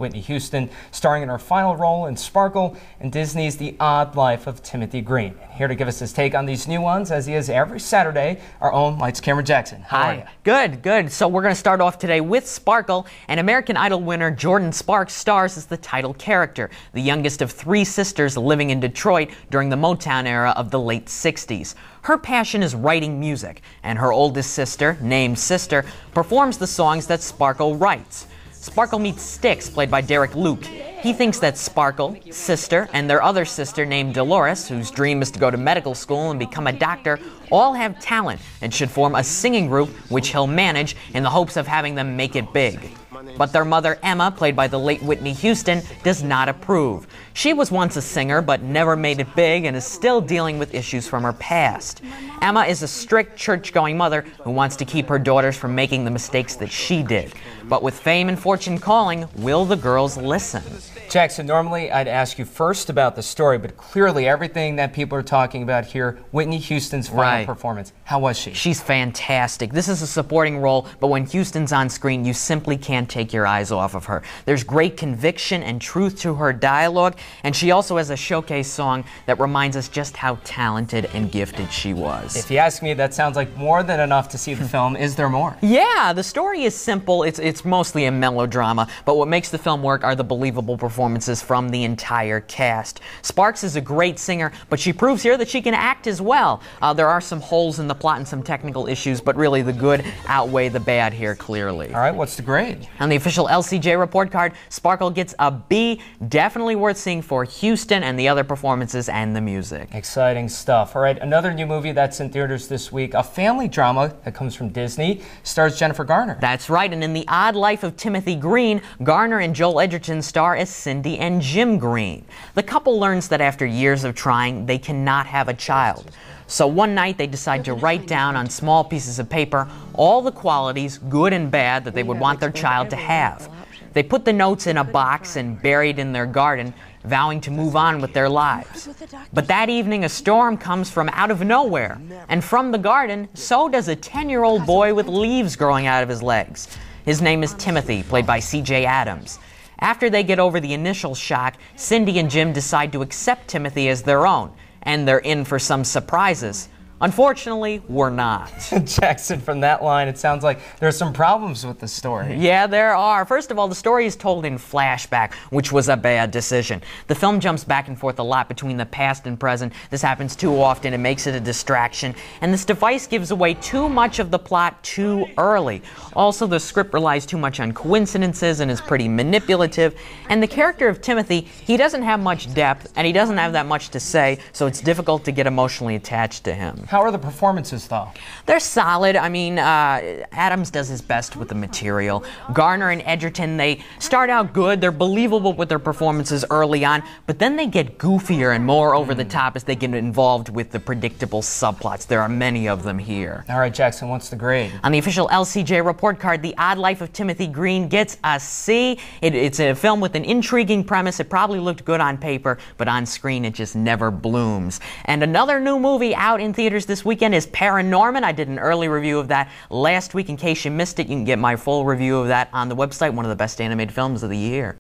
Whitney Houston, starring in her final role in Sparkle and Disney's The Odd Life of Timothy Green. And here to give us his take on these new ones, as he is every Saturday, our own Lights Camera Jackson. How are you? Good. So we're going to start off today with Sparkle, and American Idol winner Jordin Sparks stars as the title character, the youngest of three sisters living in Detroit during the Motown era of the late 60s. Her passion is writing music, and her oldest sister, named Sister, performs the songs that Sparkle writes. Sparkle meets Styx, played by Derek Luke. He thinks that Sparkle, Sister, and their other sister named Dolores, whose dream is to go to medical school and become a doctor, all have talent and should form a singing group which he'll manage in the hopes of having them make it big. But their mother, Emma, played by the late Whitney Houston, does not approve. She was once a singer but never made it big and is still dealing with issues from her past. Emma is a strict church-going mother who wants to keep her daughters from making the mistakes that she did. But with fame and fortune calling, will the girls listen? Jackson, normally I'd ask you first about the story, but clearly everything that people are talking about here, Whitney Houston's final performance, how was she? She's fantastic. This is a supporting role, but when Houston's on screen, you simply can't take your eyes off of her. There's great conviction and truth to her dialogue, and she also has a showcase song that reminds us just how talented and gifted she was. If you ask me, that sounds like more than enough to see the film. Is there more? Yeah, the story is simple. It's mostly a melodrama, but what makes the film work are the believable performances from the entire cast. Sparks is a great singer, but she proves here that she can act as well. There are some holes in the plot and some technical issues, but really the good outweigh the bad here clearly. All right, what's the grade? On the official LCJ report card, Sparkle gets a B. Definitely worth seeing for Houston and the other performances and the music. Exciting stuff. All right, another new movie that's in theaters this week, a family drama that comes from Disney, stars Jennifer Garner. That's right, and in The Odd Life of Timothy Green, Garner and Joel Edgerton star as Cindy and Jim Green. The couple learns that after years of trying, they cannot have a child. So one night they decide to write down on small pieces of paper all the qualities, good and bad, that they would want their child to have. They put the notes in a box and bury it in their garden, vowing to move on with their lives. But that evening a storm comes from out of nowhere, and from the garden, so does a 10-year-old boy with leaves growing out of his legs. His name is Timothy, played by C.J. Adams. After they get over the initial shock, Cindy and Jim decide to accept Timothy as their own, and they're in for some surprises. Unfortunately, we're not. Jackson, from that line, it sounds like there's some problems with the story. Yeah, there are. First of all, the story is told in flashback, which was a bad decision. The film jumps back and forth a lot between the past and present. This happens too often. It makes it a distraction. And this device gives away too much of the plot too early. Also, the script relies too much on coincidences and is pretty manipulative. And the character of Timothy, he doesn't have much depth, and he doesn't have that much to say, so it's difficult to get emotionally attached to him. How are the performances, though? They're solid. I mean, Adams does his best with the material. Garner and Edgerton, they start out good. They're believable with their performances early on, but then they get goofier and more over the top as they get involved with the predictable subplots. There are many of them here. All right, Jackson, what's the grade? On the official LCJ report card, The Odd Life of Timothy Green gets a C. It's a film with an intriguing premise. It probably looked good on paper, but on screen it just never blooms. And another new movie out in theaters this weekend is Paranorman. I did an early review of that last week. In case you missed it, you can get my full review of that on the website. One of the best animated films of the year.